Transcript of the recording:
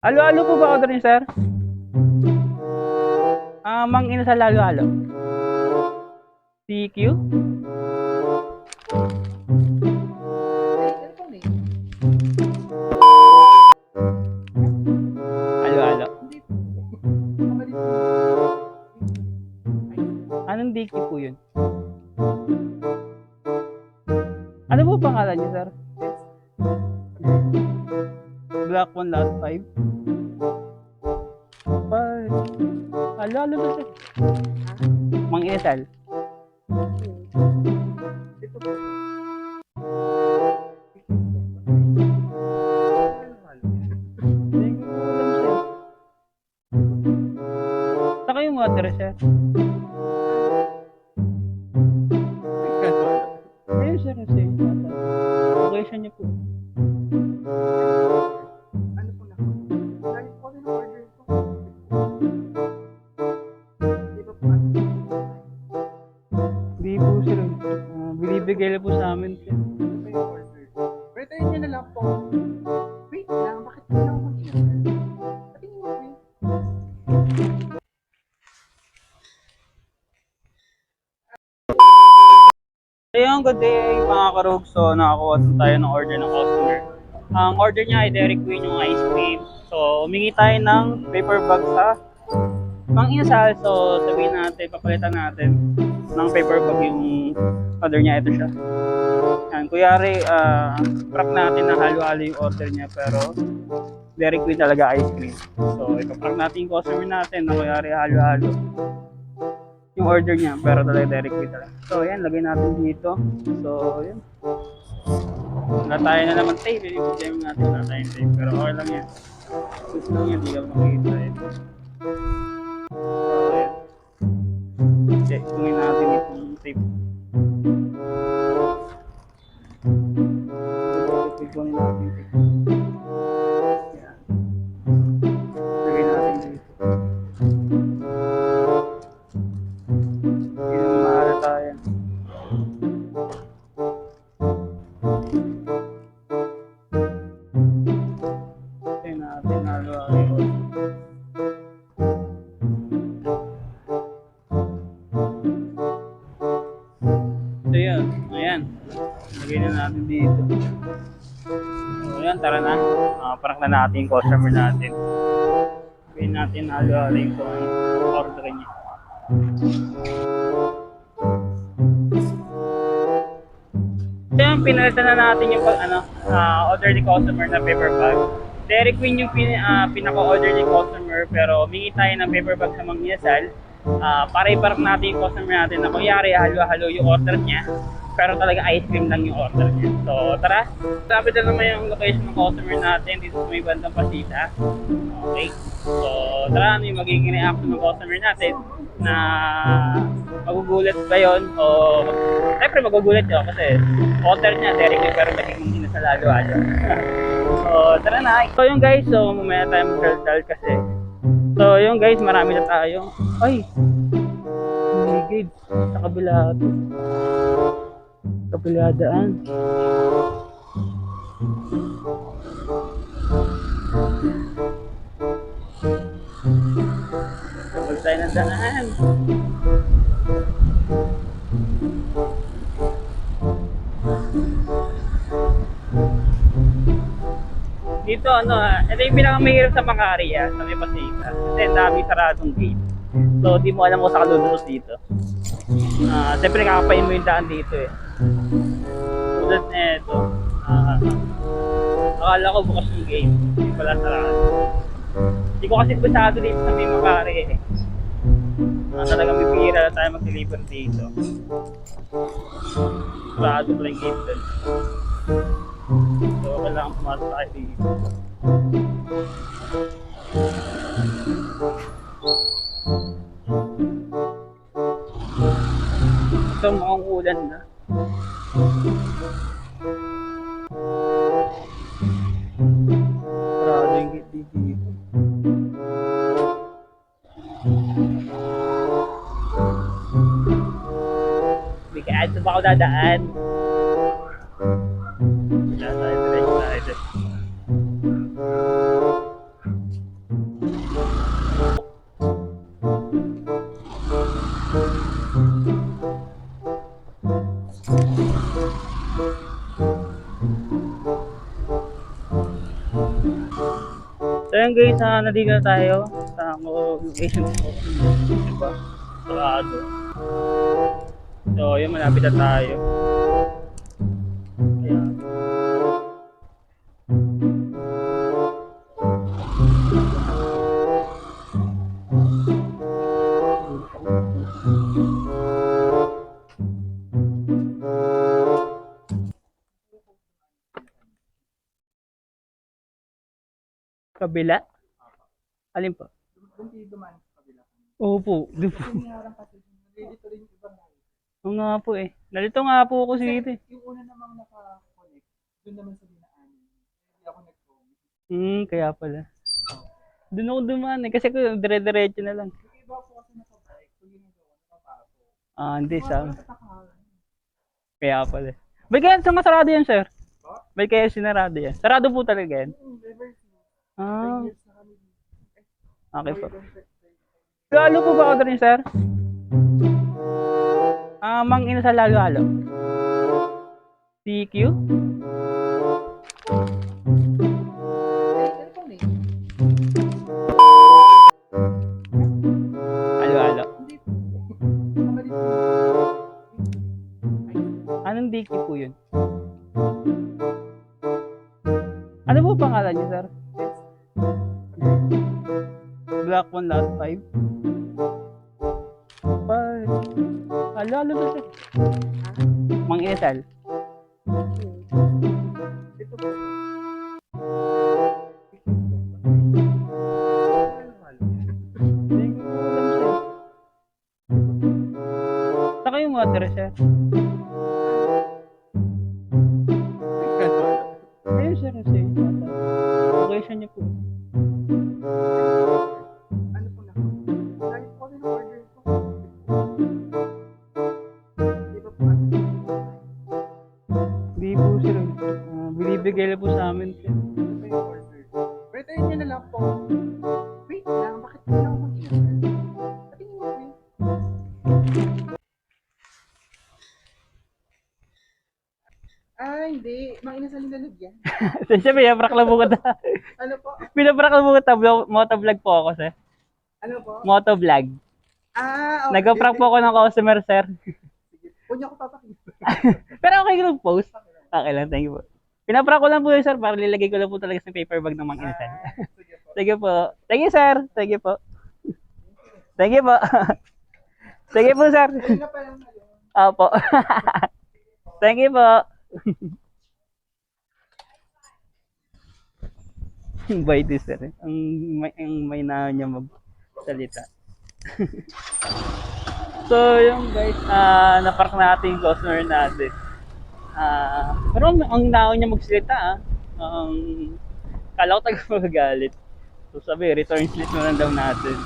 Halo-halo po ba order niyo, sir? Mang inasal halo-halo. CQ? Halo-halo. Anong DQ po yun? Ano po pangalan niyo, sir? Black one lot 5. Halo-halo na, sir. Mang inasal. Hindi ko alam, sir. Saka yung water, sir. Ayun, sir, sir. Location niyo po. Hindi po, sir. Binibigay lang po sa amin, sir. Return nyo na lang po. Wait lang, bakit hindi ako mag-email? Patingin mo po. Ayun, good day mga karog. So, nakakuha tayo ng order ng customer. Ang order niya ay Dairy Queen yung ice cream. So, humingi tayo ng paper bag sa Mang Inasal. So, sabihin natin, papalitan natin ng paper bag yung order niya. Ito siya. Yan, kuyari, crack natin na halo-halo yung order niya, pero Dairy Queen talaga ice cream. So, ipaprack natin yung customer natin na kuyari halo-halo yung order niya, pero talaga Dairy Queen talaga. So, yan, lagay natin dito. So, yan. Wala tayo na naman tape. Yung problema natin, wala tayong tape. Pero okay lang yan. Gusto lang yan, hindi ka makikita ito. So, yan. Check, kungin natin itong tape. Kunin natin yung tape. Yan. Lagay natin dito. Hindi naman mahalata yan. Tingnan natin halo-halo. So yun, ayan. Lagay na natin dito. So ayan, tara na. Parang na natin yung customer natin. Lagay natin halo-halo yung order niya. So yun, pinalitan na natin yung order ni customer na paper bag. Dairy Queen yung pinaka-order ni customer, pero humingi tayo ng paper bag sa Mang Inasal. Para ipark natin yung customer natin na kunyari halo-halo yung order niya, pero talaga ice cream lang yung order niya. So tara, sabi na naman yung location ng customer natin dito sa may bandang Pasita. Okay, so tara, ano yung magiging reaction ng customer natin, na magugulat ba yun o siyempre magugulat yun kasi order niya Dairy Queen pero naging Mang Inasal halo-halo. So tara na. So yung guys, so mamaya tayo mag-dal kasi. So yung guys, marami na tayo. Ay, humigid sa kabila ito. Kabiladaan. Kapag tayo ng daan. Dito ito yung pinakamahirap sa Makati sa may Pasita. Kasi ang dami saradong gate. So di mo alam kung saan kalulunod dito. Siyempre kakapain mo yung daan dito eh. Tulad na ito. Akala ko bukas yung gate. Hindi pala sarado. Hindi ko kasi pasado dito sa may Makati eh. Talagang bibihira na tayo mag-deliver dito. Sarado pala yung gate doon. So, kailangan pumasok tayo dito. So, mukhang ulan na. Sarado yung gate dito. Bigaan, saan ba ako dadaan? Wala tayo, diretso tayo. So yun guys, nandito na tayo sa location ko. Diba? Sarado. So yun, malapit na tayo. Ayan. Kabila? Alin po? Doon kayo dumaan sa kabila. Opo, doon po. Yung harang kasi, nalilito rin yung ibang lahi. Oo nga po eh. Nalito nga po ako dito eh. Yung una namang naka-connect, doon naman sa dinaanan. Hindi ako nag-connect. Kaya pala. Doon ako dumaan eh. Kasi ko dire-diretso na lang. Yung iba po kasi nakabike, kung ginagawa, nakapako. Hindi sa. Mga katakaran. Kaya pala. Ba't kaya sarado yan, sir? Ba? Ba't kaya sinarado yan? Sarado po talaga yan? Never seen. 10 Ah, years na kami dito. okay po. Lalo po ba order niyo, sir? Mang inasal lalo-halo. CQ? Ano po name? Halo-halo. Hindi po. Kamali po. Anong DQ po yun? Ano po pangalan niyo, sir? Black 1 lot 5. Halo-halo na, sir. Mang inasal. Ito po. Hindi ko po alam, sir. Saka yung water, sir. Ayun, sir. Sir. Location niyo po. Ano po na? Lagi po kasi order ko. Di ba po ano? Hindi po, sir. Binibigay lang po sa amin, sir. Ano ba yung order? Return nyo na lang po. Wait lang, bakit hindi ako mag-inasal? Patingin mo po yun. Hindi. Mang-inasal yung lalagyan. Sir, pinaprank lang po ko. Ano po? Pinaprank lang po ko. Motovlog po ako, sir. Ano po? Motovlog. Okay. Nag-prank po ako ng customer, sir. Sige. Huwag niyo ako papakita. Pero okay ko lang post. Okay lang, thank you po. Pinaprank ko lang po yun, sir, para nilagay ko lang po talaga sa paper bag ng mga inasal. Sige po. Sige po. Thank you, sir. Thank you po. Thank you po. Sige po, sir. Ayun na pa lang ngayon. Opo. Thank you po. Bait this, sir. Ang may na niya magsalita. So, yung guys, napark natin yung customer natin. Pero ang naon niya magsalita, kala ko taga magagalit. So sabi, return slip na lang daw natin.